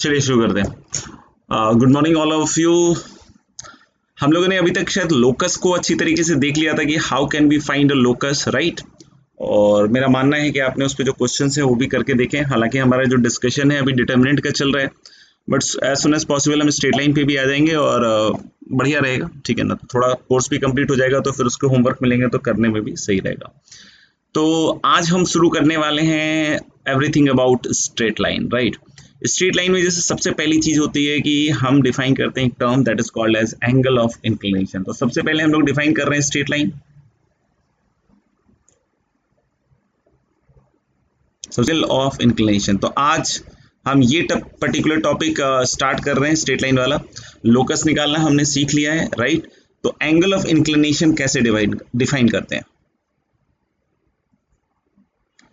चलिए शुरू करते हैं। Good morning all of you. हम लोगों ने अभी तक शायद लोकस को अच्छी तरीके से देख लिया था कि how can we find a locus, right. और मेरा मानना है कि आपने उस पर जो क्वेश्चन है वो भी करके देखें। हालांकि हमारा जो डिस्कशन है अभी डिटर्मिनेंट का चल रहा है, but as soon as possible हम स्ट्रेट लाइन पे भी आ जाएंगे और बढ़िया रहेगा, ठीक है ना। थोड़ा कोर्स भी कंप्लीट हो जाएगा तो फिर उसके होमवर्क मिलेंगे तो करने में भी सही रहेगा। तो आज हम शुरू करने वाले हैं everything about straight line, right. Straight line में जैसे सबसे पहली चीज होती है कि हम डिफाइन करते हैं एक term that is called as angle of inclination. तो सबसे पहले हम लोग डिफाइन कर रहे हैं straight line. Angle of inclination. तो आज हम ये पर्टिकुलर टॉपिक स्टार्ट कर रहे हैं, स्ट्रेट लाइन वाला। लोकस निकालना हमने सीख लिया है, राइट। तो एंगल ऑफ इंक्लिनेशन कैसे डिफाइन करते हैं?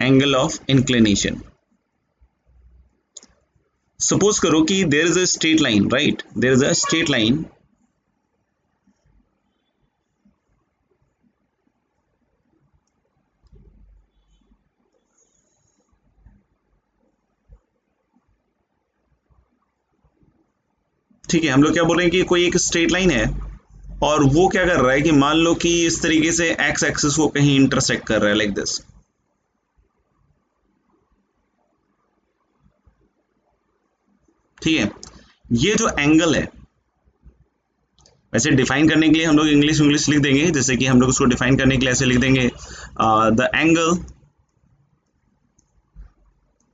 एंगल ऑफ इंक्लिनेशन, सपोज करो कि there is a straight line, right. There is a straight line ठीक है। हम लोग क्या बोल रहे हैं कि कोई एक स्ट्रेट लाइन है और वो क्या कर रहा है कि मान लो कि इस तरीके से एक्स एक्सिस को कहीं इंटरसेक्ट कर रहा है, लाइक दिस। ठीक है, ये जो एंगल है, वैसे डिफाइन करने के लिए हम लोग इंग्लिश लिख देंगे, जैसे कि हम लोग उसको डिफाइन करने के लिए ऐसे लिख देंगे, द एंगल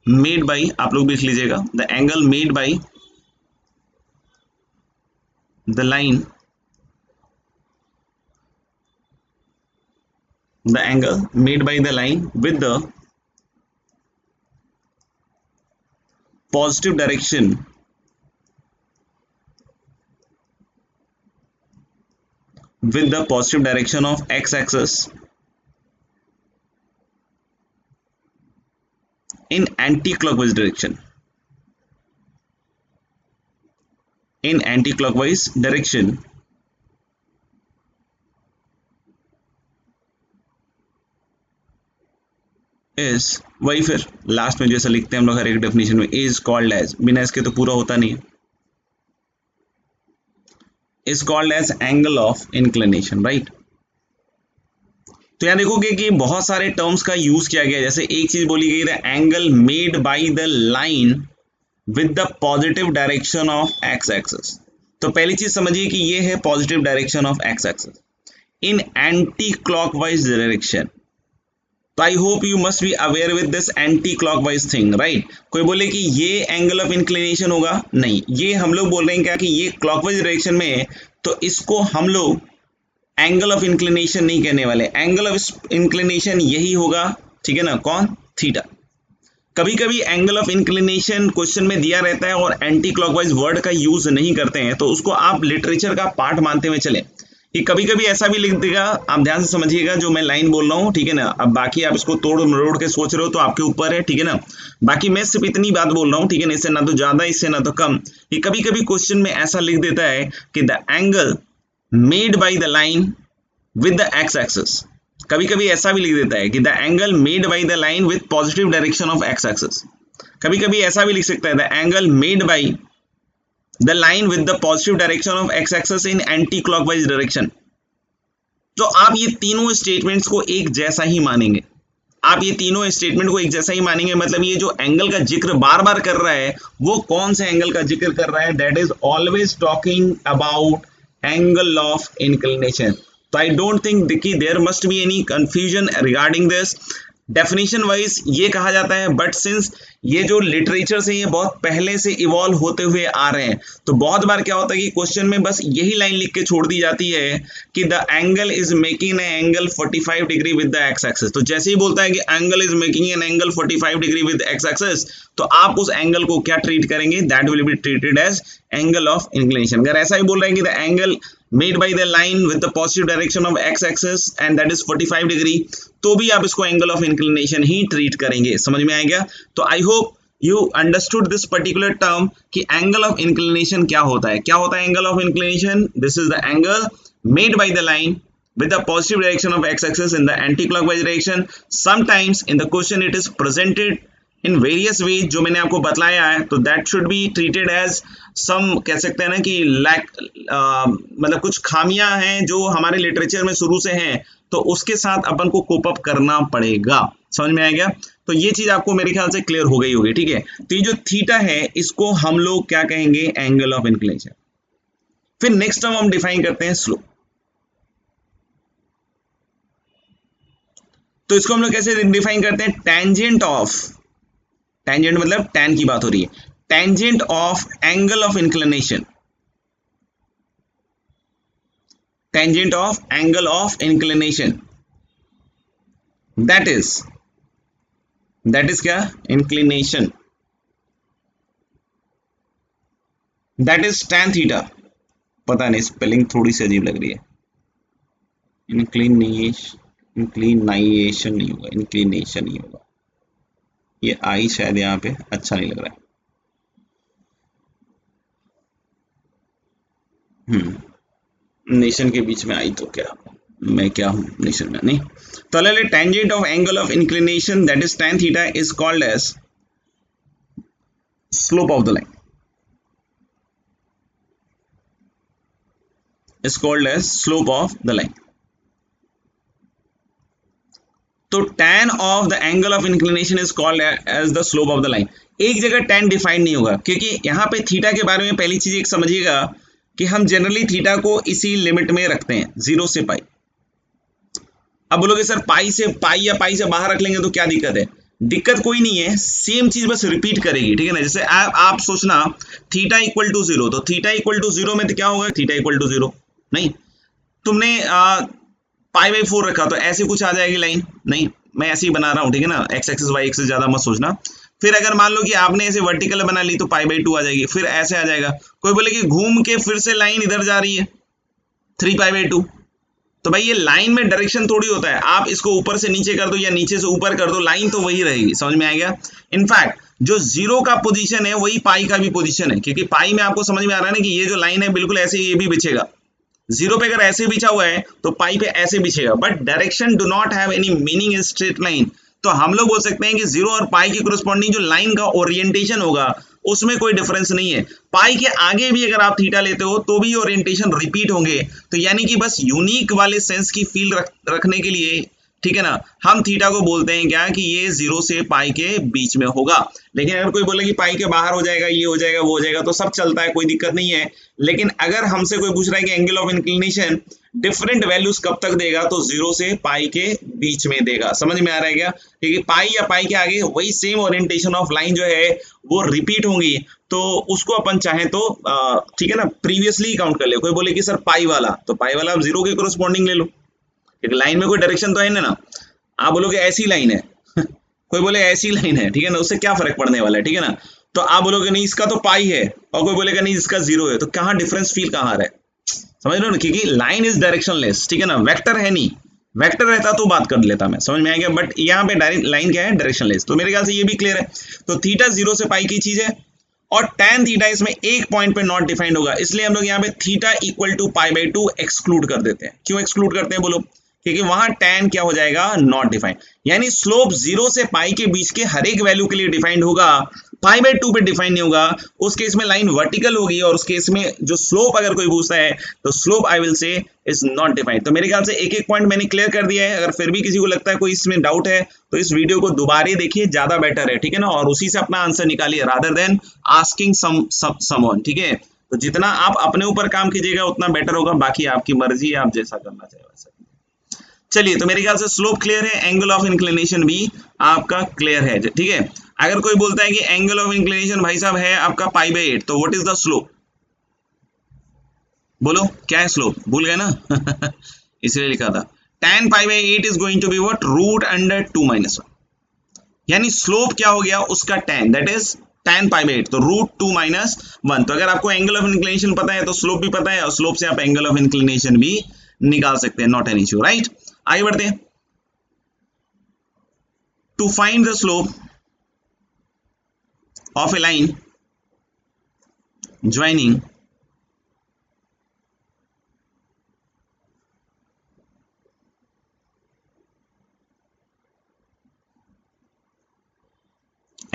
मेड बाई, आप लोग भी लिख लीजिएगा, the angle made by the line, the angle made by the line with the positive direction of x-axis in anti-clockwise direction. In anti-clockwise direction is, वही फिर लास्ट में जैसा लिखते हैं हम लोग हर एक डेफिनेशन में, इज कॉल्ड एज, बिना इसके तो पूरा होता नहीं है, is called as angle of inclination, right. तो यहां देखोगे कि बहुत सारे टर्म्स का यूज किया गया है। जैसे एक चीज बोली गई, the angle made by the line with the positive direction of X axis. तो पहली चीज समझिए कि ये है positive direction of X axis in anti clockwise direction. तो I hope you must be aware with this anti clockwise thing, right. कोई बोले कि ये एंगल ऑफ इंक्लिनेशन होगा, नहीं, ये हम लोग बोल रहे हैं क्या कि ये क्लॉकवाइज डायरेक्शन में है, तो इसको हम लोग एंगल ऑफ इंक्लिनेशन नहीं कहने वाले। एंगल ऑफ इंक्लिनेशन यही होगा, ठीक है ना, कौन? थीटा। कभी कभी एंगल ऑफ इंक्लिनेशन क्वेश्चन में दिया रहता है और एंटी क्लॉकवाइज वर्ड का यूज नहीं करते हैं, तो उसको आप लिटरेचर का पार्ट मानते हुए चले कि कभी कभी ऐसा भी लिख देगा। आप ध्यान से समझिएगा जो मैं लाइन बोल रहा हूँ, ठीक है ना। अब बाकी आप इसको तोड़ मरोड़ के सोच रहे हो तो आपके ऊपर है, ठीक है ना। बाकी मैं सिर्फ इतनी बात बोल रहा हूँ, ठीक है ना, इससे ना तो ज्यादा इससे ना तो कम। कि कभी कभी क्वेश्चन में ऐसा लिख देता है कि the angle made by the line with the x axis. कभी कभी ऐसा भी लिख देता है कि the angle made by the line with positive direction of X axis. कभी कभी ऐसा भी लिख सकता है the angle made bye the line with the positive direction of x-axis in anti-clockwise direction। तो आप ये तीनों स्टेटमेंट्स को एक जैसा ही मानेंगे, आप ये तीनों स्टेटमेंट को एक जैसा ही मानेंगे। मतलब ये जो एंगल का जिक्र बार बार कर रहा है वो कौन से एंगल का जिक्र कर रहा है? That is always talking about angle of inclination. तो आई डोंट थिंक कि there must be any confusion regarding this. Definition wise ये कहा जाता है, बट सिंस ये जो लिटरेचर से ये बहुत पहले से इवॉल्व होते हुए आ रहे हैं, तो बहुत बार क्या होता है कि क्वेश्चन में बस यही लाइन लिख के छोड़ दी जाती है कि the angle is making an angle 45 degree with the x axis. तो जैसे ही बोलता है कि angle is making an angle 45 degree with x axis, तो आप उस एंगल को क्या ट्रीट करेंगे? That will be treated as angle of inclination. अगर ऐसा ही बोल रहे हैं कि the angle made by the line with the positive direction of x-axis and that is 45 degree, तो भी आप इसको angle of inclination he treat करेंगे। समझ में आएगा? तो I hope you understood this particular term कि एंगल ऑफ इंक्लिनेशन क्या होता है। क्या होता है angle of inclination? This is the angle made by the line with the positive direction of x-axis in the anti-clockwise direction. Sometimes in the question it is presented in various ways जो मैंने आपको बतलाया है, तो that should be treated as some, कह सकते हैं ना कि लैक, मतलब कुछ खामियां हैं जो हमारे लिटरेचर में शुरू से हैं, तो उसके साथ अपन को कोप अप करना पड़ेगा। समझ में आ गया? तो ये चीज आपको मेरे ख्याल से क्लियर हो गई होगी, ठीक है। तो ये जो थीटा है इसको हम लोग क्या कहेंगे, एंगल ऑफ इंक्लिनेशन। फिर नेक्स्ट टर्म हम डिफाइन करते हैं स्लोप। तो इसको हम लोग कैसे डिफाइन करते हैं, टेंजेंट ऑफ, टेंजेंट मतलब टैन की बात हो रही है, tangent of angle of inclination, tangent of angle of inclination, that is, that is क्या, inclination, that is tan theta. पता नहीं स्पेलिंग थोड़ी सी अजीब लग रही है, इंक्लिनेशन, इंक्लिनाइएशन नहीं होगा, इंक्लिनेशन नहीं होगा, ये आई शायद यहाँ पे अच्छा नहीं लग रहा है। नेशन के बीच में आई तो क्या, मैं क्या हूँ नेशन में, नहीं। तो ले tangent of angle of inclination that is tan theta is called as slope of the line, is called as slope of the line. तो tan of the angle of inclination is called as the slope of the line. एक जगह tan define नहीं होगा, क्योंकि यहाँ पे theta के बारे में पहली चीज एक समझिएगा कि हम जनरली थीटा को इसी लिमिट में रखते हैं, 0 से पाई। अब बोलोगे सर पाई से, पाई या पाई से बाहर रख लेंगे तो क्या दिक्कत है, दिक्कत कोई नहीं है, सेम चीज बस रिपीट करेगी, ठीक है ना। जैसे आप सोचना थीटा इक्वल टू 0, तो थीटा इक्वल टू 0 में तो क्या होगा, थीटा इक्वल टू 0, नहीं। तुमने पाई बाई 4 रखा तो ऐसे कुछ आ जाएगी लाइन, नहीं, मैं ऐसे ही बना रहा हूँ, ठीक है ना, एक्स एक्सिस वाई एक्सिस ज्यादा मत सोचना। फिर अगर मान लो कि आपने ऐसे वर्टिकल बना ली तो पाई बाई 2 आ जाएगी, फिर ऐसे आ जाएगा। कोई बोले कि घूम के फिर से लाइन इधर जा रही है, 3 पाई बाई 2, तो भाई ये लाइन में डायरेक्शन थोड़ी होता है, आप इसको ऊपर से नीचे कर दो या नीचे से ऊपर कर दो, लाइन तो वही रहेगी। समझ में आ गया? इनफैक्ट जो 0 का पोजीशन है वही पाई का भी पोजीशन है, क्योंकि पाई में आपको समझ में आ रहा है ना कि ये जो लाइन है बिल्कुल ऐसे ये भी बिछेगा, 0 पे अगर ऐसे बिछा हुआ है तो पाई पे ऐसे बिछेगा, but direction do not have any meaning in straight line. तो हम लोग बोल सकते हैं कि 0 और पाई के कोरिस्पॉन्डिंग जो लाइन का ओरिएंटेशन होगा उसमें कोई डिफरेंस नहीं है। पाई के आगे भी अगर आप थीटा लेते हो तो भी ओरिएंटेशन रिपीट होंगे, तो यानी कि बस यूनिक वाले सेंस की फील रखने के लिए, ठीक है ना, हम थीटा को बोलते हैं क्या कि ये 0 से पाई के बीच में होगा। लेकिन अगर कोई बोले कि पाई के बाहर हो जाएगा, ये हो जाएगा, वो हो जाएगा, तो सब चलता है, कोई दिक्कत नहीं है। लेकिन अगर हमसे कोई पूछ रहा है कि angle of inclination different values कब तक देगा, तो 0 से पाई के बीच में देगा। समझ में आ रहा है क्या? क्योंकि पाई या पाई के आगे वही सेम ओरिएंटेशन ऑफ लाइन जो है वो रिपीट होंगी, तो उसको अपन चाहें तो ठीक है ना, प्रीवियसली काउंट कर ले। कोई बोले कि सर पाई वाला, तो पाई वाला आप 0 के कोरिस्पॉन्डिंग ले लो, क्योंकि लाइन में कोई डायरेक्शन तो है ना। आप बोलोगे ऐसी लाइन है कोई बोले ऐसी लाइन है, ठीक है ना, उससे क्या फर्क पड़ने वाला है, ठीक है ना। तो आप बोलोगे नहीं इसका तो पाई है, और कोई बोलेगा नहीं इसका 0 है, तो कहाँ डिफरेंस फील कहाँ आ रहा है, समझ लो ना, क्योंकि लाइन इज डायरेक्शनलेस, ठीक है ना, वेक्टर है नहीं, वेक्टर रहता तो बात कर लेता मैं, समझ में आ गया, बट यहाँ पे डायरेक्ट लाइन क्या है, डायरेक्शनलेस। तो मेरे ख्याल से ये भी क्लियर है। तो थीटा 0 से पाई की चीज है, और tan थीटा इसमें एक पॉइंट पे नॉट डिफाइंड होगा, इसलिए हम लोग यहाँ पे theta equal to pi by 2 exclude कर देते हैं। क्यों एक्सक्लूड करते हैं बोलो, क्योंकि वहां tan क्या हो जाएगा, नॉट डिफाइंड। यानी स्लोप 0 से पाई के बीच के हर एक वैल्यू के लिए डिफाइंड होगा, पाई बाई 2 पे डिफाइन नहीं होगा। उस केस में लाइन वर्टिकल होगी, और उस केस में जो स्लोप अगर कोई पूछता है तो slope I will say is not defined. तो मेरे ख्याल से एक एक पॉइंट मैंने क्लियर कर दिया है। अगर फिर भी किसी को लगता है कोई इसमें डाउट है तो इस वीडियो को दोबारा देखिए, ज्यादा बेटर है, ठीक है ना, और उसी से अपना आंसर निकालिए रादर देन आस्किंग समवन, ठीक है। तो जितना आप अपने ऊपर काम कीजिएगा उतना बेटर होगा, बाकी आपकी मर्जी है, आप जैसा करना चाहे वैसा। चलिए, तो मेरे ख्याल से स्लोप क्लियर है, एंगल ऑफ इंक्लिनेशन भी आपका क्लियर है, ठीक है। अगर कोई बोलता है कि एंगल ऑफ इंक्लिनेशन भाई साहब है आपका पाई बाई 8, तो व्हाट इज द स्लोप, बोलो क्या है स्लोप, भूल गए ना इसलिए लिखा था tan pi by 8 is going to be what, root under 2 minus 1। यानी स्लोप क्या हो गया उसका tan, that is tan pi by 8, तो रूट 2 माइनस 1। तो अगर आपको एंगल ऑफ इंक्लिनेशन पता है तो स्लोप भी पता है, और स्लोप से आप एंगल ऑफ इंक्लिनेशन भी निकाल सकते हैं, नॉट एन इश्यू, राइट। आगे बढ़ते हैं। To find the slope of a line joining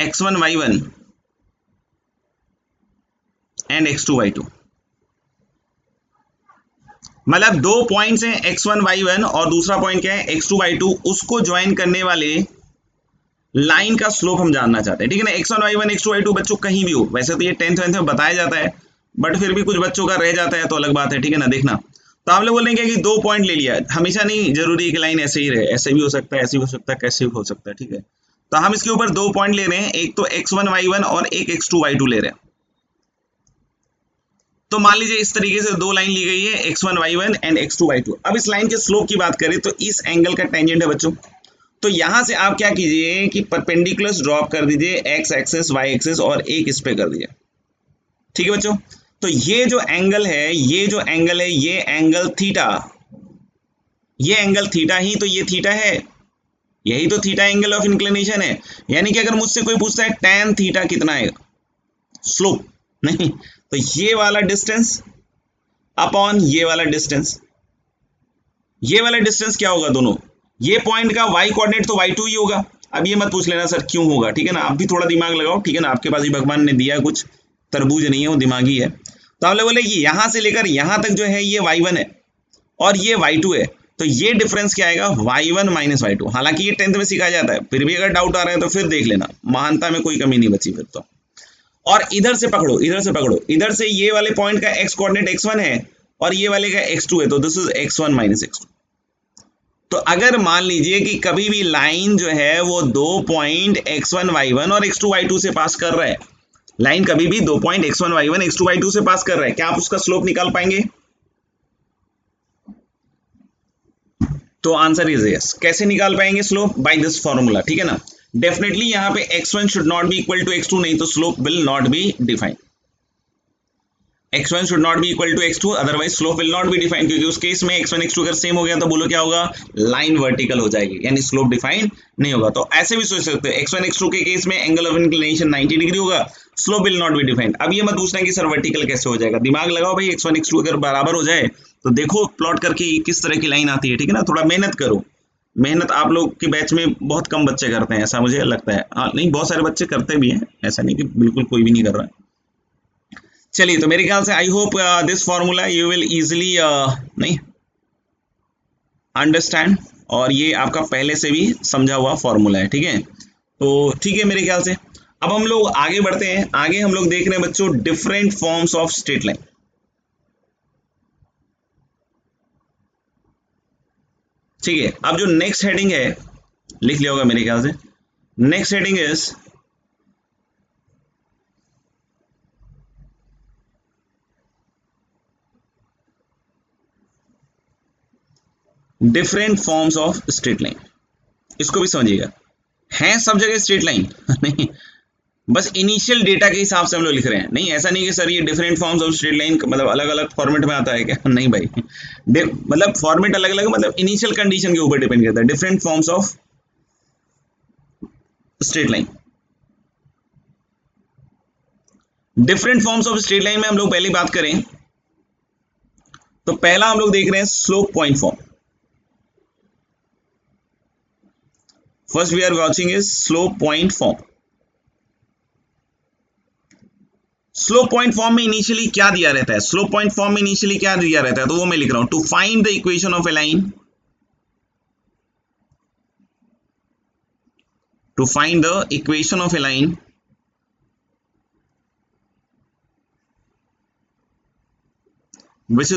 x1y1 and x2y2। मतलब दो पॉइंट्स हैं x1y1 और दूसरा पॉइंट क्या है x2y2, उसको ज्वाइन करने वाले लाइन का स्लोप हम जानना चाहते हैं, ठीक है ना। x1y1 x2y2 बच्चों कहीं भी हो, वैसे तो ये 10th में बताया जाता है, बट फिर भी कुछ बच्चों का रह जाता है तो अलग बात है, ठीक है ना। देखना, तो आप लोग बोलेंगे कि दो पॉइंट ले लिया, हमेशा नहीं जरूरी है कि लाइन ऐसे ही रहे, ऐसे भी हो सकता है, ऐसे भी हो सकता है, कैसे भी हो सकता है, ठीक है। तो हम इसके ऊपर दो पॉइंट ले रहे हैं, एक तो x1y1 और एक x2y2 ले रहे हैं। तो मान लीजिए इस तरीके से दो लाइन ली गई है x1y1 एंड x2y2। अब इस लाइन के स्लोप की बात करें तो इस एंगल का टेंजेंट है बच्चों। तो यहां से आप क्या कीजिए कि परपेंडिकुलर ड्रॉप कर दीजिए x एक्सिस y एक्सिस और एक इस पे कर दीजिए, ठीक है बच्चों। तो ये जो एंगल है, ये जो एंगल है, ये एंगल थीटा, ये एंगल थीटा ही तो ये थीटा है, यही तो थीटा एंगल ऑफ इंक्लिनेशन है। यानी कि अगर मुझसे कोई पूछता है tan थीटा कितना है स्लोप, नहीं, तो ये वाला डिस्टेंस अपॉन ये वाला डिस्टेंस, ये वाला डिस्टेंस क्या होगा दोनों, ये पॉइंट का y कोऑर्डिनेट तो y2 ही होगा। अब ये मत पूछ लेना सर क्यों होगा, ठीक है ना, आप भी थोड़ा दिमाग लगाओ, ठीक है ना, आपके पास भी भगवान ने दिया कुछ, तरबूज नहीं है वो दिमागी है। तो आप लोग बोले कि यहां से लेकर यहां तक जो है ये y1 है और ये y2 है, तो ये डिफरेंस क्या आएगा y1 माइनस y2। हालांकि ये 10th में सिखाया जाता है, फिर भी अगर डाउट आ रहा है तो फिर देख लेना, महानता में कोई कमी नहीं बची फिर तो। और इधर से पकड़ो, इधर से पकड़ो, इधर से ये वाले पॉइंट का x कोऑर्डिनेट x1 है और ये वाले का x2 है, तो this is x1 minus x2। तो अगर मान लीजिए कि कभी भी लाइन जो है वो दो पॉइंट x1y1 और x2y2 से पास कर रहा है, लाइन कभी भी दो पॉइंट x1y1 x2y2 से पास कर रहा है, क्या आप उसका स्लोप निकाल पाएंगे? तो आंसर इज यस। कैसे निकाल पाएंगे स्लोप? बाय दिस फॉर्मूला, ठीक है ना। डेफिनेटली यहाँ पे x1 should not be equal to x2, नहीं तो slope will not be defined. x1 should not be equal to x2, otherwise slope will not be defined, क्योंकि उस केस में x1 x2 अगर सेम हो गया तो बोलो क्या होगा, लाइन वर्टिकल हो जाएगी, यानी स्लोप डिफाइंड नहीं होगा। तो ऐसे भी सोच सकते हो x1 x2 के केस में एंगल ऑफ इंक्लिनेशन 90 डिग्री होगा, slope will not be defined. अब ये मत पूछना कि सर वर्टिकल कैसे हो जाएगा, दिमाग लगाओ भाई, x1 x2 अगर बराबर हो जाए तो देखो प्लॉट करके किस तरह की लाइन आती है, ठीक है ना। थोड़ा मेहनत करो, मेहनत आप लोग के बैच में बहुत कम बच्चे करते हैं, ऐसा मुझे लगता है। नहीं, बहुत सारे बच्चे करते भी हैं, ऐसा नहीं कि बिल्कुल कोई भी नहीं कर रहा है। चलिए, तो मेरे ख्याल से I hope this formula you will easily नहीं अंडरस्टैंड, और ये आपका पहले से भी समझा हुआ फॉर्मूला है, ठीक है। तो ठीक है मेरे ख्याल से। अब हम लोग आगे बढ़ते हैं, आगे हम लोग देख रहे हैं बच्चों different forms of straight line. ठीक है, अब जो नेक्स्ट हेडिंग है लिख लिया होगा मेरे ख्याल से, next heading is different forms of straight line. इसको भी समझिएगा, है सब जगह स्ट्रेट लाइन नहीं, बस इनिशियल डेटा के हिसाब से हम लोग लिख रहे हैं। नहीं, ऐसा नहीं कि सर ये different forms of straight line मतलब अलग अलग फॉर्मेट में आता है क्या, नहीं भाई, मतलब फॉर्मेट अलग अलग, मतलब इनिशियल कंडीशन के ऊपर डिपेंड करता है, different forms of straight line. Different forms of straight line में हम लोग पहले बात करें तो पहला हम लोग देख रहे हैं slope point form. First we are watching is slope point form. स्लोप पॉइंट फॉर्म में इनिशियली क्या दिया रहता है, स्लोप पॉइंट फॉर्म में इनिशियली क्या दिया रहता है, तो वो मैं लिख रहा हूं, to find the equation of a line, to find the equation of a line which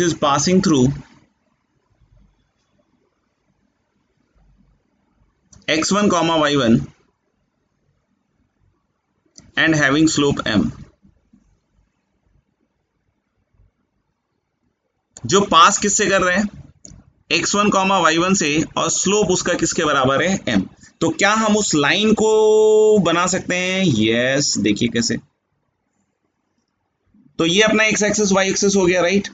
is passing through x1 comma y1 and having slope m। जो पास किससे कर रहे हैं, x1 कॉमा y1 से, और स्लोप उसका किसके बराबर है, m। तो क्या हम उस लाइन को बना सकते हैं, यस, देखिए कैसे। तो ये अपना x एक्सिस y एक्सिस हो गया, राइट,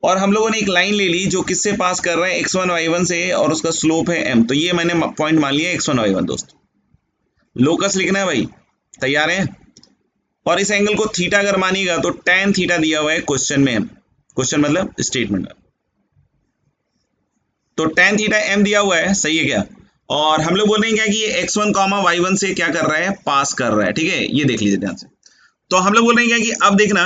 और हम लोगों ने एक लाइन ले ली जो किससे पास कर रहा है, x1 y1 से, और उसका स्लोप है m। तो ये मैंने पॉइंट मान लिया x1 y1। दोस्त लोकस लिखना है भाई, तैयार है। और इस एंगल को थीटा अगर मानिएगा तो tan थीटा दिया हुआ है क्वेश्चन में, क्वेश्चन मतलब स्टेटमेंट में। तो tan थीटा m दिया हुआ है, सही है क्या? और हम लोग बोल रहे हैं क्या कि ये x1 कॉमा y1 से क्या कर रहा है, पास कर रहा है, ठीक है, ये देख लीजिए ध्यान से। तो हम लोग बोल रहे हैं क्या कि अब देखना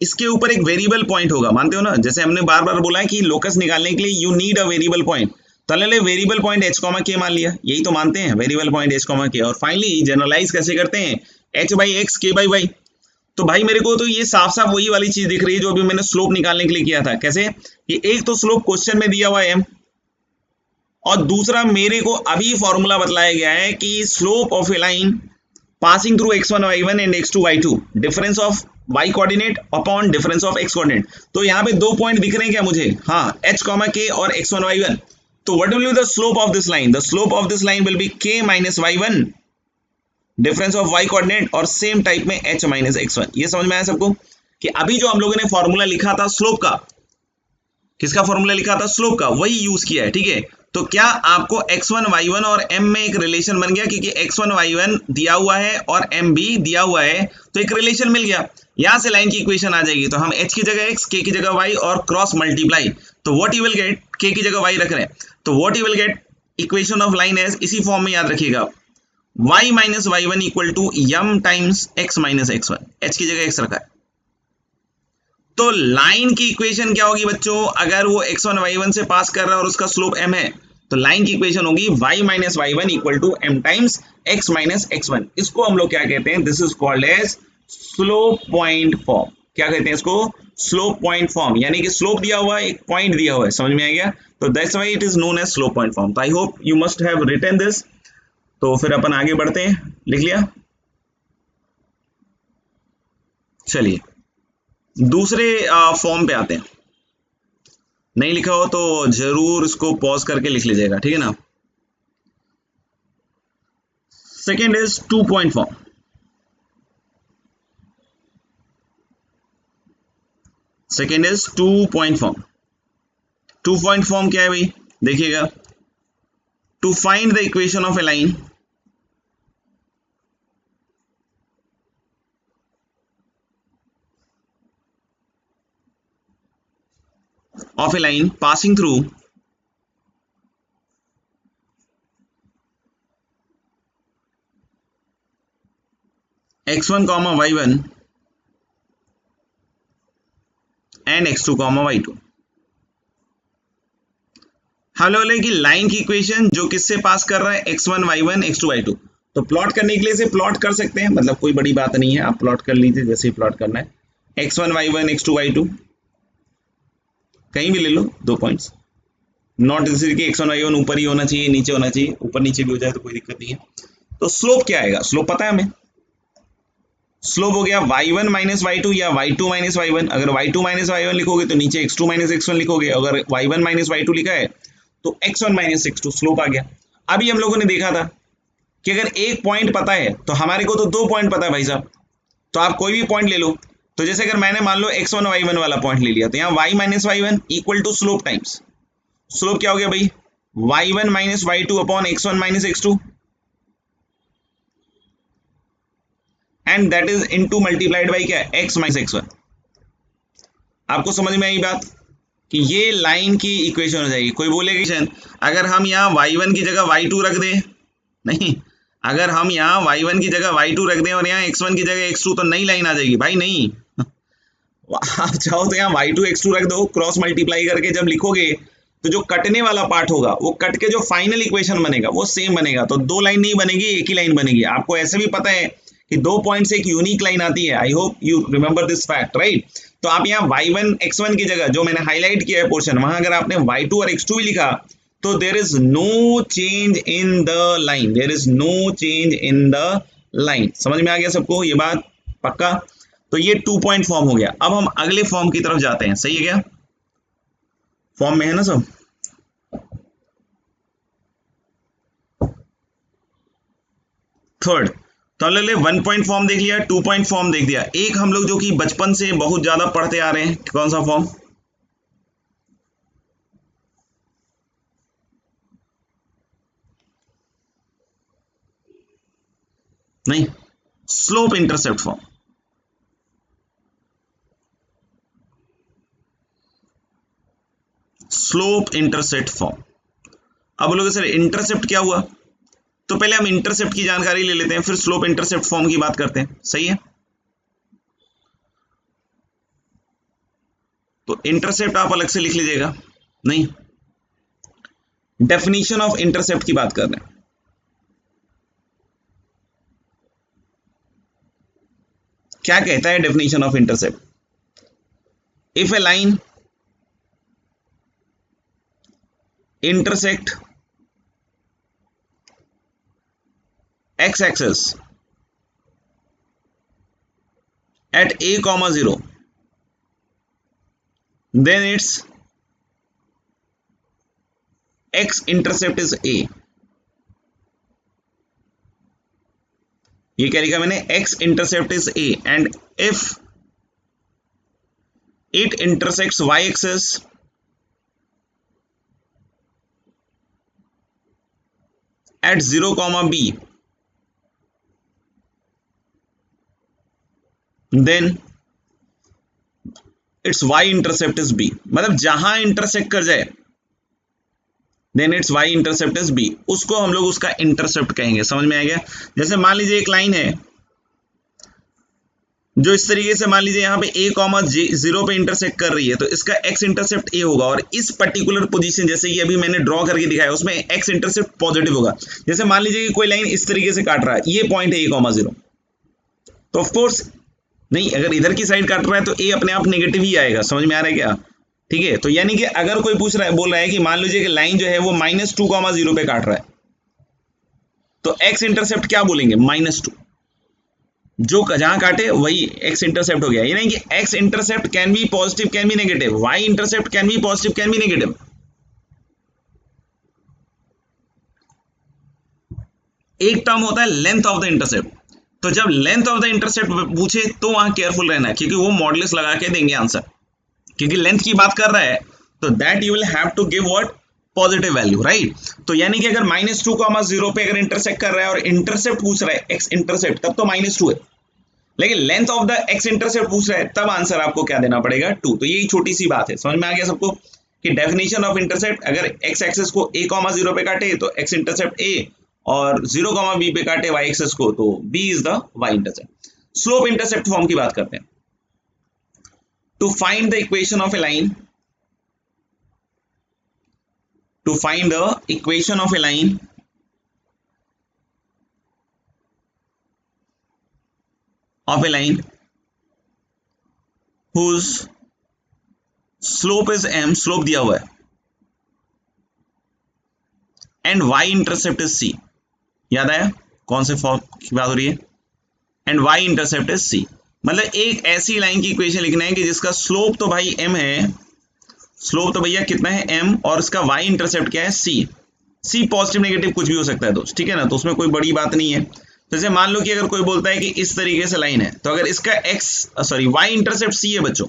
इसके ऊपर एक वेरिएबल पॉइंट होगा, मानते हो ना, जैसे हमने बार बार बोला है कि लोकस निकालने के लिए you need a variable point. तो ले variable point h comma k मान लिया, यही तो मानते हैं variable point h comma k। और फाइनली जनरलाइज कैसे करते हैं, h by x k by y। तो भाई मेरे को तो ये साफ साफ वही वाली चीज दिख रही है जो अभी मैंने स्लोप निकालने के लिए किया था। कैसे कि एक तो स्लोप क्वेश्चन में दिया हुआ है m, और दूसरा मेरे को अभी फॉर्मूला बतलाया गया है कि slope of a line passing through x1 y1 and x2 y2 difference of y coordinate upon difference of x coordinate। तो यहाँ पे 2 पॉइंट दिख रहे हैं क्या मुझे, हाँ, h k और x1 y1। तो what will be the slope of this line? The slope of this line will be k minus y1 difference of y coordinate और सेम टाइप में h minus x1। ये समझ में आया सबको कि अभी जो हम लोगों ने फॉर्मूला लिखा था स्लोप का, किसका फॉर्मूला लिखा था, स्लोप का, वही यूज किया है, ठीक है। तो क्या आपको x1 y1 और m में एक रिलेशन बन गया, क्योंकि x1 y1 दिया हुआ है और m भी दिया हुआ है, तो एक रिलेशन मिल गया। यहां से लाइन की इक्वेशन आ जाएगी, तो हम h की जगह x, k की जगह y और क्रॉस मल्टीप्लाई, तो what you will get, k की जगह y रख रहे हैं, तो what you will get equation of line as, इसी फॉर्म में याद रखिएगा, y minus y1 equal to m times x minus x1, h की जगह x रखा है। तो लाइन की इक्वेशन क्या होगी बच्चों, अगर वो x1 y1 से पास कर रहा है और उसका स्लोप m है, तो लाइन की इक्वेशन होगी y minus y1 equal to m times x minus x1। इसको हम लोग क्या कहते हैं, this is called as slope point form. क्या कहते हैं इसको, स्लोप पॉइंट फॉर्म, यानी कि स्लोप दिया हुआ है, एक पॉइंट दिया हुआ है, समझ में आ गया। तो that's why it is known as slope point form. तो I hope you must have written this. तो फिर अपन आगे बढ़ते हैं, लिख लिया, चलिए दूसरे फॉर्म पे आते हैं। नहीं लिखा हो तो जरूर इसको पॉज करके लिख लीजिएगा, ठीक है ना। Second is 2 point form. Second is 2 point form. 2 point form क्या है भाई, देखिएगा, to find the equation of a line passing through x1 comma y1 and x2 comma y2। हम लोग बोले कि लाइन की इक्वेशन जो किससे पास कर रहा है, x1 y1 x2 y2। तो प्लॉट करने के लिए इसे प्लॉट कर सकते हैं, मतलब कोई बड़ी बात नहीं है, आप प्लॉट कर लीजिए जैसे ही प्लॉट करना है, x1 y1 x2 y2 कहीं भी ले लो, 2 पॉइंट्स, नॉट इसी कि x1 y1 ऊपर ही होना चाहिए, नीचे होना चाहिए, ऊपर नीचे भी हो जाए तो कोई दिक्कत नहीं है। तो स्लोप क्या आएगा, स्लोप पता है हमें, स्लोप हो गया y1 माइनस y2 या y2 माइनस y1। अगर y2 माइनस y1 लिखोगे तो नीचे x2 माइनस x1 लिखोगे, अगर y1 माइनस y2 लिखा है तो x1 माइनस x2, स्लोप आ गया। अभी हम लोगों ने देखा था कि अगर एक पॉइंट पता है तो हमारे को तो 2 पॉइंट पता है भाई साहब, तो आप कोई भी पॉइंट ले लो। तो जैसे अगर मैंने मान लो x1 y1 वाला पॉइंट ले लिया, तो यहाँ y minus y1 equal to slope times, slope क्या हो गया भाई, y1 minus y2 upon x1 minus x2, and that is into multiplied by क्या, x माइनस x1। आपको समझ में आई बात कि ये लाइन की इक्वेशन हो जाएगी। कोई बोलेगा अगर हम यहाँ y1 की जगह y2 रख दें, नहीं, अगर हम यहाँ y1 की जगह y2 रख दें और यहाँ x1 की जगह x2, तो नई लाइन आ जाएगी भाई, नहीं। आप चाहो तो यहाँ y2 x2 रख दो, क्रॉस मल्टीप्लाई करके जब लिखोगे तो जो कटने वाला पार्ट होगा वो कट के जो फाइनल इक्वेशन बनेगा वो सेम बनेगा। तो 2 लाइन नहीं बनेगी, एक ही लाइन बनेगी। आपको ऐसे भी पता है कि 2 पॉइंट से एक यूनिक लाइन आती है, आई hope you remember this fact, right. तो आप यहाँ y1 x1 की जगह जो मैंने हाईलाइट किया है पोर्शन, वहां अगर आपने y2 और x2 भी लिखा तो there is no change in the line, there is no change in the line. समझ में आ गया सबको ये बात, पक्का। तो ये 2 पॉइंट फॉर्म हो गया। अब हम अगले फॉर्म की तरफ जाते हैं, सही है क्या, फॉर्म में है ना सब। थर्ड, तो हम लोग 1 पॉइंट फॉर्म देख लिया, 2 पॉइंट फॉर्म देख दिया। एक हम लोग जो कि बचपन से बहुत ज्यादा पढ़ते आ रहे हैं, कौन सा फॉर्म, नहीं, slope intercept form. Slope intercept form, अब बोलोगे सर इंटरसेप्ट क्या हुआ, तो पहले हम इंटरसेप्ट की जानकारी ले लेते हैं, फिर स्लोप इंटरसेप्ट फॉर्म की बात करते हैं, सही है। तो इंटरसेप्ट आप अलग से लिख लीजिएगा, नहीं, डेफिनेशन ऑफ इंटरसेप्ट की बात कर रहे हैं। क्या कहता है definition of intercept? If A line intersect x-axis at a comma 0, then its x-intercept is a। ये क्या लिखा मैंने, x-intercept is a and if it intersects y-axis at 0 comma b, then its y intercept is b। मतलब जहां intersect कर जाए then its y intercept is b, उसको हम लोग उसका इंटरसेप्ट कहेंगे। समझ में आ गया? जैसे मान लीजिए एक लाइन है जो इस तरीके से, मान लीजिए यहाँ पे a कॉमा 0 पे इंटरसेक्ट कर रही है, तो इसका x इंटरसेप्ट a होगा, और इस पर्टिकुलर पोजीशन जैसे कि अभी मैंने ड्रॉ करके दिखाया उसमें x इंटरसेप्ट पॉजिटिव होगा। जैसे मान लीजिए कि कोई लाइन इस तरीके से काट रहा है, ये पॉइंट है a कॉमा 0, तो ऑफ कोर्स नहीं, अगर इधर की साइड काट रहा है तो a अपने आप नेगेटिव ही आएगा। समझ में आ रहा है क्या? ठीक है, तो यानी कि अगर कोई पूछ रहा है, बोल रहा है कि मान लीजिए कि लाइन जो है वो -2 कॉमा 0 पे काट रहा है, तो x इंटरसेप्ट क्या बोलेंगे, -2, जो जहां काटे वही x इंटरसेप्ट हो गया। यानी कि x intercept can be positive can be negative, y intercept can be positive can be negative. एक टर्म होता है लेंथ ऑफ द इंटरसेप्ट, तो जब लेंथ ऑफ द इंटरसेप्ट पूछे तो वहां केयरफुल रहना है, क्योंकि वो मॉडुलस लगा के देंगे आंसर, क्योंकि लेंथ की बात कर रहा है, तो that you will have to give what, positive value, right. तो यानी कि अगर -2 कॉमा 0 पे अगर इंटरसेक्ट कर रहा है और इंटरसेप्ट पूछ रहा है x इंटरसेप्ट, तब तो -2 है, लेकिन length of the x intercept पूछ रहा है, तब आंसर आपको क्या देना पड़ेगा, 2। तो यही छोटी सी बात है, समझ में आ गया सबको कि डेफिनेशन ऑफ इंटरसेप्ट, अगर x एक्सिस को a कॉमा 0 पे काटे तो x इंटरसेप्ट a, और 0 कॉमा b पे काटे y एक्सिस को तो b is the y intercept. Slope intercept form की बात करते हैं। To find the equation of a line, to find the equation of a line whose slope is m, slope दिया हुआ है, and y intercept is c। याद आया कौन से फॉर्म की बात हो रही है, and y intercept is c। मतलब एक ऐसी लाइन की इक्वेशन लिखना है कि जिसका स्लोप तो भाई m है, स्लोप तो भैया कितना है m, और इसका y इंटरसेप्ट क्या है c। c पॉजिटिव नेगेटिव कुछ भी हो सकता है दोस्त, ठीक है ना, तो उसमें कोई बड़ी बात नहीं है। तो जैसे मान लो कि अगर कोई बोलता है कि इस तरीके से लाइन है, तो अगर इसका y इंटरसेप्ट c है बच्चों,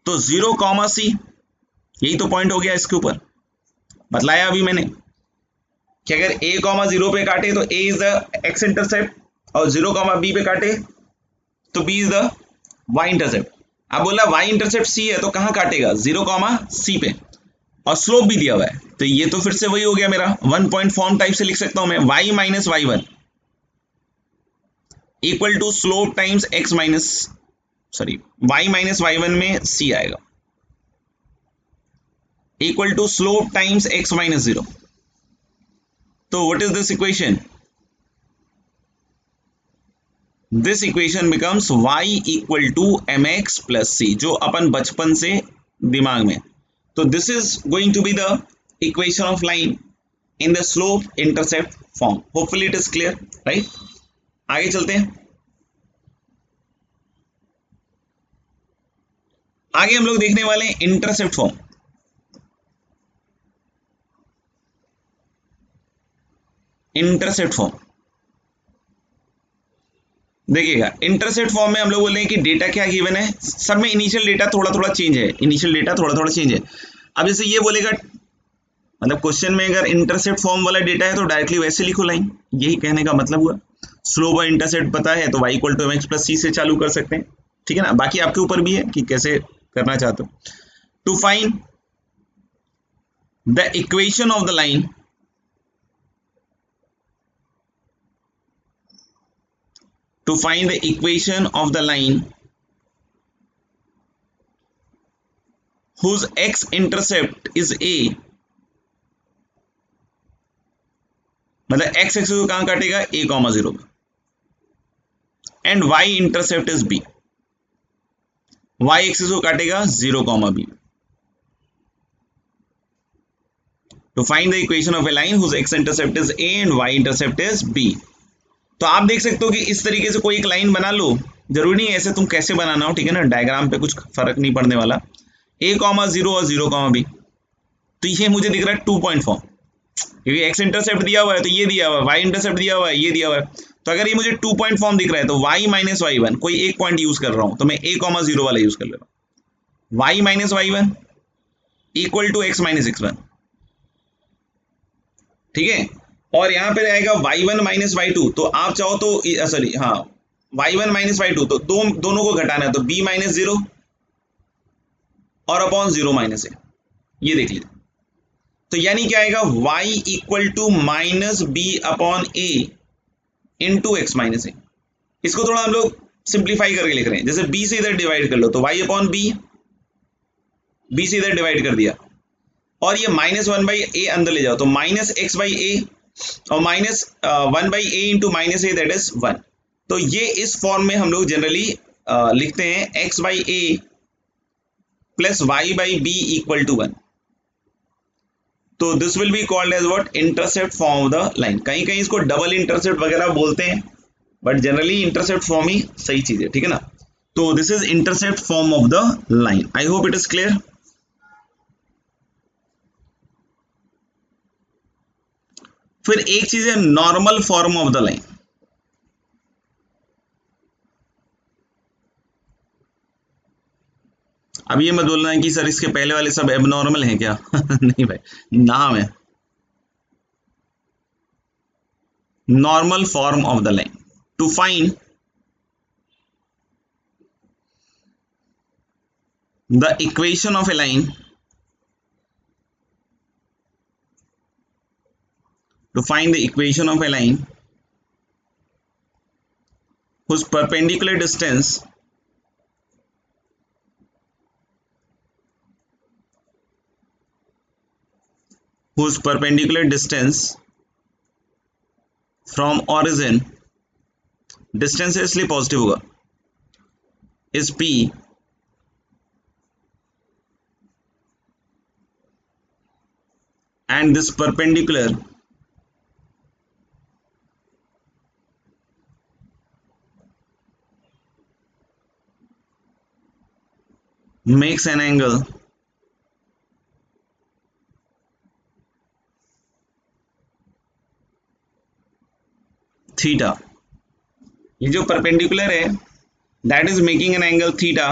तो 0 कॉमा c, यही तो पॉइंट हो गया। इसके ऊपर बतलाया अभी मैंने कि अगर a कॉमा 0 पे काटे तो a is the x intercept, और 0 कॉमा b पे काटे तो b is the y intercept. अब बोला y इंटरसेप्ट c है तो कहां काटेगा, 0 कॉमा c पे, और स्लोप भी दिया हुआ है, तो ये तो फिर से वही हो गया मेरा 1 पॉइंट फॉर्म टाइप से लिख सकता हूं मैं, y minus y1 equal to slope times x minus y minus y1 में c आएगा, equal to slope times x minus 0। तो what is this equation, this equation becomes y equal to mx plus c, जो अपन बचपन से दिमाग में। तो this is going to be the equation of line in the slope intercept form. Hopefully it is clear, right. आगे चलते हैं। आगे हम लोग देखने वाले हैं इंटरसेप्ट फॉर्म। इंटरसेप्ट फॉर्म देखिएगा, इंटरसेप्ट फॉर्म में हम लोग बोल रहे हैं कि डेटा क्या गिवन है, सब में इनिशियल डेटा थोड़ा थोड़ा चेंज है, इनिशियल डेटा थोड़ा थोड़ा चेंज है। अब जैसे ये बोलेगा, मतलब क्वेश्चन में अगर इंटरसेप्ट फॉर्म वाला डेटा है तो डायरेक्टली वैसे लिखो लाइन, यही कहने का मतलब हुआ। स्लोप और इंटरसेप्ट पता है तो y equal to mx plus c से चालू कर सकते हैं, ठीक है ना। बाकी आपके ऊपर भी है कि कैसे करना चाहते हो। To find the equation of the line to find the equation of the line whose x intercept is a, मतलब x एक्सिस को कहां काटेगा a कॉमा 0 पे, and y intercept is b, y axis को काटेगा 0 comma b। To find the equation of a line whose x intercept is a and y intercept is b। तो आप देख सकते हो कि इस तरीके से कोई एक लाइन बना लो, जरूरी नहीं ऐसे तुम कैसे बनाना हो, ठीक है ना, डायग्राम पे कुछ फर्क नहीं पड़ने वाला, a कॉमा 0 और 0 कॉमा b। तो ये मुझे दिख रहा है 2 पॉइंट फॉर्म, क्योंकि x इंटरसेप्ट दिया हुआ है तो ये दिया हुआ है, y इंटरसेप्ट दिया हुआ है ये दिया हुआ है। तो अगर ये मुझे 2 पॉइंट फॉर्म दिख रहा है तो y माइनस y1 कोई एक पॉइंट यूज कर रहा हूं तो मैं a कॉमा 0 वाला यूज कर ले रहा हूं, y minus y1 equal to x minus x1, ठीक है। और यहां पे आएगा y1 माइनस y2, तो आप चाहो तो सॉरी हाँ y1 माइनस y2, तो दोनों को घटाना है तो b माइनस 0 और अपॉन 0 माइनस a, ये देख लीजिए। तो यानी क्या आएगा y equal to minus B upon a into X minus A. इसको थोड़ा हम लोग सिंप्लीफाई करके लिख रहे हैं, जैसे b से इधर डिवाइड कर लो तो y अपॉन b से इधर डिवाइड कर दिया, और ये माइनस 1 बाई ए अंदर ले जाओ तो माइनस एक्स बाई ए, और minus 1 by A into minus A that is 1। तो ये इस फॉर्म में हम लोग जनरली लिखते हैं x by a plus y by b equal to 1। तो this will be called as what, intercept form of the line. कहीं कहीं इसको डबल इंटरसेप्ट वगैरह बोलते हैं, बट जनरली इंटरसेप्ट फॉर्म ही सही चीज है, ठीक है ना। तो this is intercept form of the line. I hope it is clear. फिर एक चीज है normal form of the line. अब ये मत बोलना है कि सर इसके पहले वाले सब एबनॉर्मल हैं क्या नहीं भाई, नाम है normal form of the line. To find the equation of a line, to find the equation of a line whose perpendicular distance from origin, distance इसलिए पॉजिटिव होगा, is p and this perpendicular makes an angle theta. ये जो perpendicular है that is making an angle theta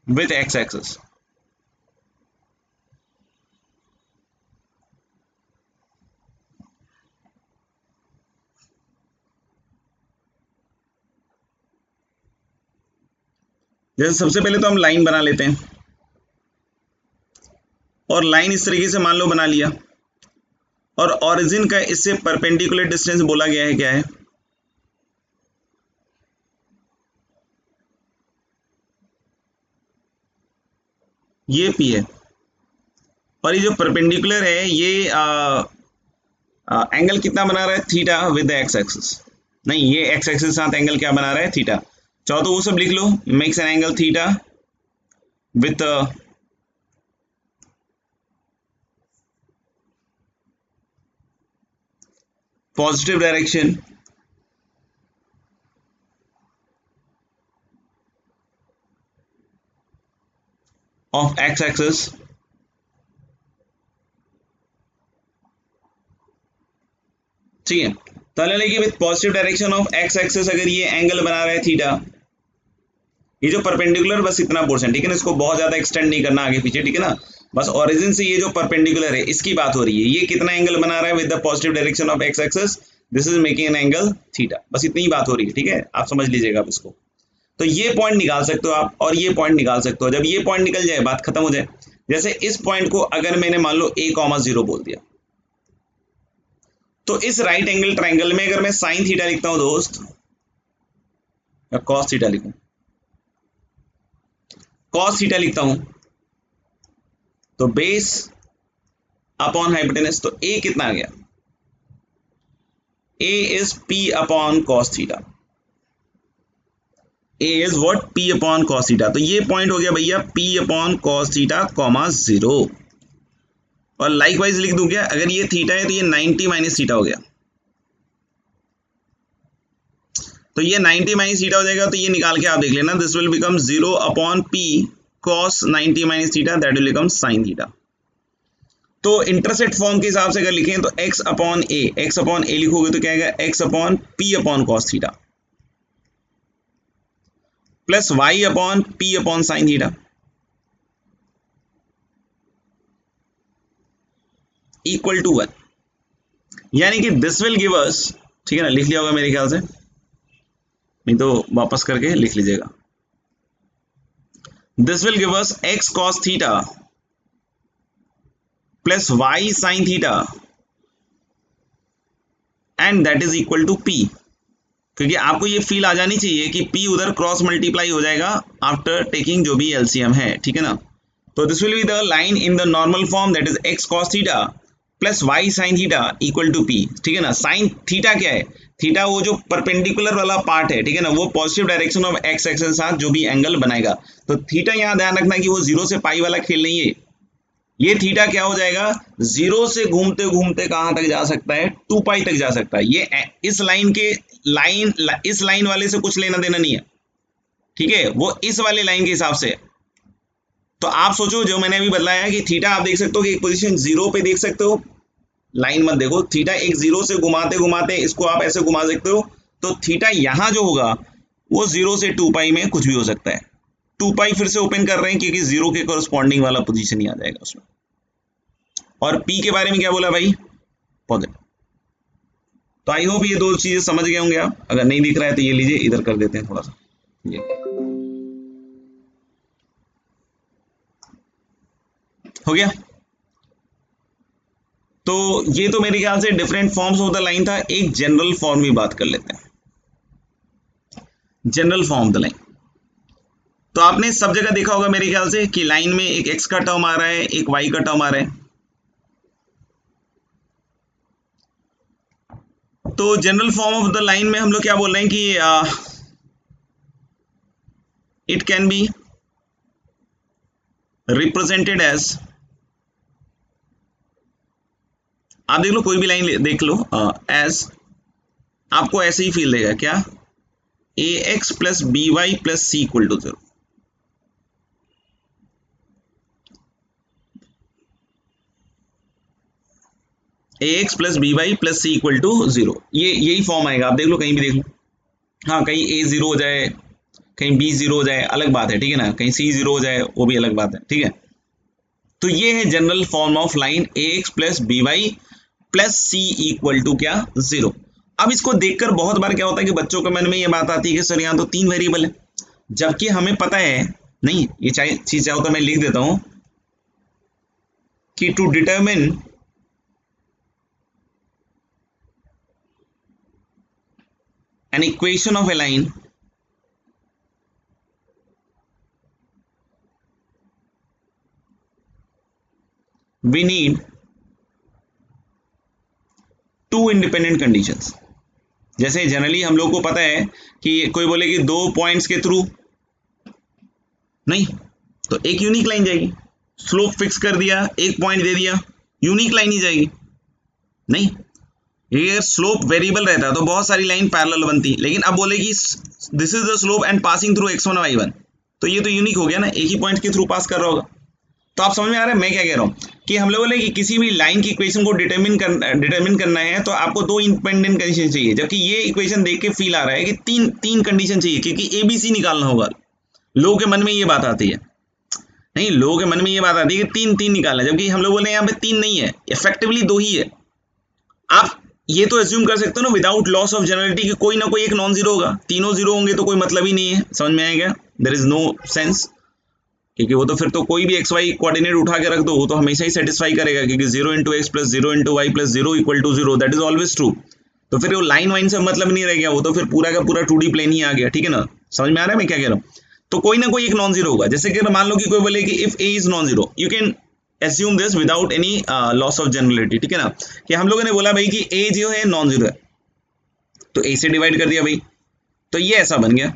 with x axis. जैसे सबसे पहले तो हम लाइन बना लेते हैं, और लाइन इस तरीके से मान लो बना लिया, और ओरिजिन का इससे परपेंडिकुलर डिस्टेंस बोला गया है क्या है, ये पी है, और ये जो परपेंडिकुलर है ये एंगल कितना बना रहा है theta with the x axis, नहीं ये एक्स एक्सिस के साथ एंगल क्या बना रहा है थीटा। चाहो तो वो सब लिख लो, makes an angle theta with positive direction of X axis ठीक है। तो लेकिन with positive direction of X axis अगर ये एंगल बना रहा है थीटा, ये जो परपेंडिकुलर बस इतना पोर्शन, ठीक है ना, इसको बहुत ज्यादा एक्सटेंड नहीं करना आगे पीछे, ठीक है ना, बस ओरिजिन से ये जो परपेंडिकुलर है इसकी बात हो रही है, ये कितना एंगल बना रहा है with the positive direction of X axis, this is making an angle theta, बस इतनी ही बात हो रही है, ठीक है, आप समझ लीजिएगा आप इसको। तो ये पॉइंट निकाल सकते हो आप, और ये पॉइंट निकाल सकते हो, जब ये पॉइंट निकल जाए बात खत्म हो जाए। जैसे इस पॉइंट को अगर मैंने मान लो a,0 बोल दिया, तो इस राइट एंगल ट्राइंगल में अगर मैं साइन थीटा लिखता हूं दोस्त, या कॉस थीटा लिखूं, कॉस थीटा लिखता हूं, तो बेस अपॉन हाइपोटेनस, तो a कितना आ गया, a is p upon cos theta, a is what, p upon cos theta. तो ये पॉइंट हो गया भैया p upon cos theta comma 0। और लाइकवाइज लिख दूं क्या, अगर ये थीटा है तो ये 90 माइनस थीटा हो गया, तो ये 90 माइनस थीटा हो जाएगा, तो ये निकाल के आप देख लेना, this will become 0 upon p cos 90 minus theta, that will become sin theta. तो इंटरसेप्ट फॉर्म के हिसाब से अगर लिखें तो x अपॉन a लिखोगे तो क्या आएगा, x upon p upon cos theta plus y upon p upon sin theta equal to 1, यानी कि दिस विल गिव अस, ठीक है ना, लिख लिया होगा मेरे ख्याल से, नहीं तो वापस करके लिख लीजिएगा, this will give us x cos theta plus y sin theta and that is equal to p, क्योंकि आपको ये फील आ जानी चाहिए कि p उधर क्रॉस मल्टीप्लाई हो जाएगा आफ्टर टेकिंग जो भी एलसीएम है, ठीक है ना। तो this will be the line in the normal form, that is x cos theta plus y sin theta equal to p, ठीक है ना। sin थीटा क्या है, थीटा वो जो परपेंडिकुलर वाला पार्ट है, ठीक है ना, वो positive direction of x axis के साथ जो भी एंगल बनाएगा। तो थीटा यहाँ ध्यान रखना कि वो 0 से पाई वाला खेल नहीं है, ये थीटा क्या हो जाएगा, 0 से घूमते घूमते कहां तक जा सकता है, 2 पाई तक जा सकता है। ये इस लाइन के इस लाइन वाले से कुछ लेना देना नहीं है, ठीक है, वो इस वाले लाइन के हिसाब से। तो आप सोचो, जो मैंने अभी बताया कि थीटा आप देख सकते हो कि एक पोजीशन 0 पे देख सकते हो, लाइन मत देखो, थीटा एक 0 से घुमाते घुमाते इसको आप ऐसे घुमा सकते हो, तो थीटा यहां जो होगा वो 0 से 2 पाई में कुछ भी हो सकता है। 2 पाई फिर से ओपन कर रहे हैं क्योंकि 0 के कोरस्पॉन्डिंग वाला पोजीशन ही आ जाएगा उसमें। और p के बारे में क्या बोला भाई, पॉजिटिव। तो आई होप ये दो चीजें समझ गए होंगे आप, अगर नहीं दिख रहा है तो ये लीजिए, इधर कर देते हैं थोड़ा सा, ये हो गया। तो ये तो मेरे ख्याल से different forms of the line था, एक जनरल फॉर्म भी बात कर लेते हैं, general form of the line. तो आपने सब जगह देखा होगा मेरे ख्याल से कि लाइन में एक x का टर्म आ रहा है, एक y का टर्म आ रहा है। तो general form of the line में हम लोग क्या बोल रहे हैं कि it can be represented as, आप देख लो कोई भी लाइन देख लो, एज आपको ऐसे ही फील देगा क्या, ax plus b y plus c equal to 0। ax plus b y plus c equal to 0, ये यही फॉर्म आएगा, आप देख लो कहीं भी देख लो। हाँ, कहीं a 0 हो जाए, कहीं b 0 हो जाए, अलग बात है, ठीक है ना, कहीं c 0 हो जाए, वो भी अलग बात है, ठीक है। तो ये है general form of line ax plus b y plus c equal to क्या, 0। अब इसको देखकर बहुत बार क्या होता है कि बच्चों के मन में ये बात आती है कि सर यहाँ तो 3 वेरिएबल है, जबकि हमें पता है नहीं, ये चीज चाहो तो मैं लिख देता हूं कि to determine an equation of a line we need 2 independent conditions। जैसे जनरली हम लोग को पता है कि कोई बोले कि 2 पॉइंट्स के थ्रू नहीं, तो एक यूनिक लाइन जाएगी, स्लोप फिक्स कर दिया, एक पॉइंट दे दिया, यूनिक लाइन ही जाएगी। नहीं, ये स्लोप वेरिएबल रहता है तो बहुत सारी लाइन पैरेलल बनती, लेकिन अब बोलेगी this is the slope and passing through x1 y1, तो ये तो यूनिक हो गया ना, एक ही पॉइंट के थ्रू पास कर रहा होगा। तो आप समझ में आ रहा है मैं क्या कह रहा हूँ, कि हम लोग बोले कि किसी भी लाइन की इक्वेशन को डिटरमिन करना है तो आपको 2 इंडिपेंडेंट कंडीशन चाहिए, जबकि ये इक्वेशन देख के फील आ रहा है कि तीन कंडीशन चाहिए, क्योंकि ABC निकालना होगा। लोगों के मन में ये बात आती है, नहीं, लोगों के मन में ये बात आती है कि 3 निकालना है, जबकि हम लोग बोले यहाँ पे 3 नहीं है, इफेक्टिवली 2 ही है। आप ये तो एज्यूम कर सकते हो ना विदाउट लॉस ऑफ जनरलिटी कि कोई ना कोई एक नॉन जीरो होगा, तीनों जीरो होंगे तो कोई मतलब ही नहीं है, समझ में आएगा, देयर इज नो सेंस। क्योंकि वो तो फिर तो कोई भी एक्स वाई कोऑर्डिनेट उठा के रख दो वो तो हमेशा ही सेटिस्फाई करेगा, क्योंकि 0 into x plus 0 into y plus 0 equal to 0, that is always true. तो फिर वो लाइन वाइन से मतलब नहीं रह गया, वो तो फिर पूरा का पूरा 2D प्लेन ही आ गया, ठीक है ना। समझ में आ रहा है मैं क्या कह रहा हूँ। तो कोई ना कोई एक नॉन जीरो होगा। जैसे कि मान लो कि कोई बोले कि if A is non zero, you can assume this without any loss of generality, ठीक है ना। कि हम लोगों ने बोला भाई कि a जो है नॉन जीरो है, तो a से डिवाइड कर दिया भाई, तो ये ऐसा बन गया।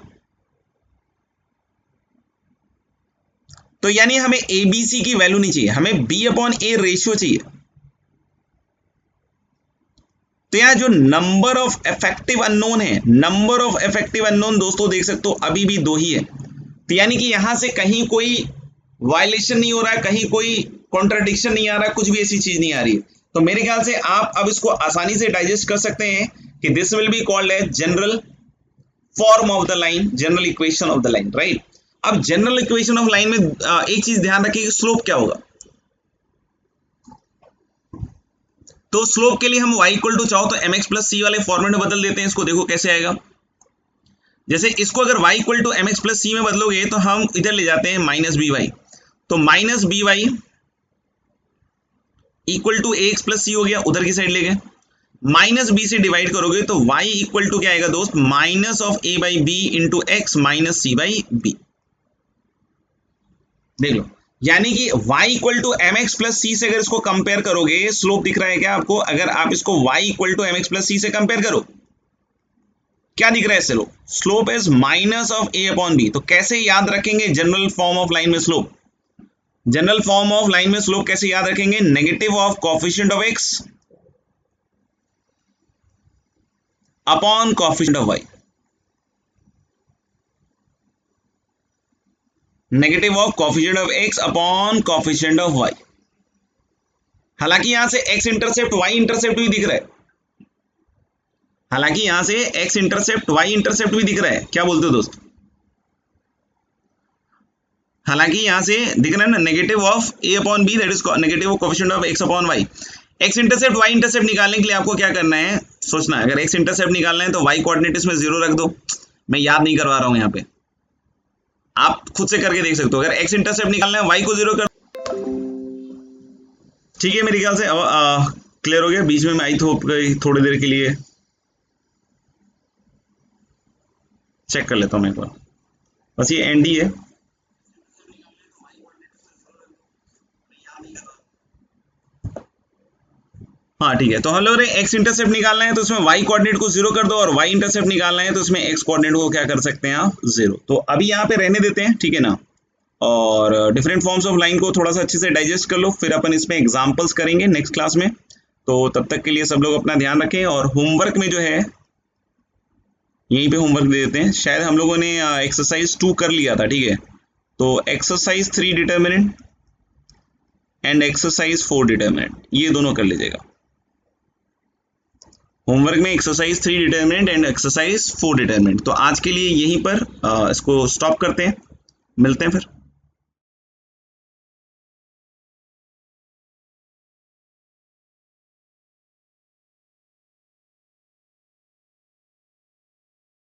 तो यानी हमें ए बी सी की वैल्यू नहीं चाहिए, हमें b अपॉन ए रेशियो चाहिए। तो यहाँ जो नंबर ऑफ इफेक्टिव अननोन है, नंबर ऑफ इफेक्टिव अननोन दोस्तों देख सकते हो अभी भी 2 ही है। तो यानी कि यहां से कहीं कोई वायलेशन नहीं हो रहा है, कहीं कोई कॉन्ट्राडिक्शन नहीं आ रहा है, कुछ भी ऐसी चीज नहीं आ रही है। तो मेरे ख्याल से आप अब इसको आसानी से डाइजेस्ट कर सकते हैं कि this will be called as general form of the line, general equation of the line, right. अब जनरल इक्वेशन ऑफ लाइन में एक चीज ध्यान रखिए कि स्लोप क्या होगा। तो स्लोप के लिए हम y इक्वल टू चाहो तो mx प्लस सी वाले फॉर्मेट में बदल देते हैं इसको। देखो कैसे आएगा। जैसे इसको अगर y equal to mx plus C में बदलोगे तो हम इधर ले जाते हैं माइनस बी वाई, तो minus B Y equal to X plus C हो गया, उधर की साइड ले गए। माइनस बी से डिवाइड करोगे तो y इक्वल टू क्या आएगा दोस्त, minus of a by B into X minus C by B. देख लो, यानी कि y equal to M X plus C से अगर इसको कंपेयर करोगे, स्लोप दिख रहा है क्या आपको। अगर आप इसको y equal to M X plus C से कंपेयर करो, क्या दिख रहा है इससे, slope is minus of a upon B. तो कैसे याद रखेंगे जनरल फॉर्म ऑफ लाइन में slope, general form of line में स्लोप कैसे याद रखेंगे, negative of coefficient of x upon coefficient of y, negative of coefficient of x upon coefficient of y। हालांकि यहां से x इंटरसेप्ट y इंटरसेप्ट भी दिख रहा है, हालांकि यहां से x इंटरसेप्ट y इंटरसेप्ट भी दिख रहा है। क्या बोलते हो दोस्त, हालांकि यहां से दिख रहा है ना, negative of a upon b that is negative of coefficient of x upon y। x intercept y intercept निकालने के लिए आपको क्या करना है, सोचना है। अगर x इंटरसेप्ट निकालना है तो y कोऑर्डिनेट इसमें 0 रख दो। मैं याद नहीं करवा रहा हूं यहाँ पे, आप खुद से करके देख सकते हो। अगर x इंटरसेप्ट निकालना है y को 0 कर, ठीक है। मेरे ख्याल से अब क्लियर हो गया। बीच में मैं आई थोड़ी देर के लिए चेक कर लेता हूं मैं एक बार, बस ये एंड ही है। हाँ ठीक है, तो हम लोग ने x इंटरसेप्ट निकालना है तो उसमें y कोऑर्डिनेट को 0 कर दो, और y इंटरसेप्ट निकालना है तो उसमें x कोऑर्डिनेट को क्या कर सकते हैं आप, 0। तो अभी यहाँ पे रहने देते हैं, ठीक है ना। और डिफरेंट फॉर्म्स ऑफ लाइन को थोड़ा सा अच्छे से डाइजेस्ट कर लो, फिर अपन इसमें एग्जाम्पल्स करेंगे नेक्स्ट क्लास में। तो तब तक के लिए सब लोग अपना ध्यान रखें। और होमवर्क में जो है यहीं पे होमवर्क दे देते हैं। शायद हम लोगों ने एक्सरसाइज 2 कर लिया था, ठीक है। तो exercise 3 determinant and exercise 4 determinant, ये दोनों कर लीजिएगा। होमवर्क में exercise 3 determinant and exercise 4 determinant. तो आज के लिए यहीं पर इसको स्टॉप करते हैं, मिलते हैं फिर।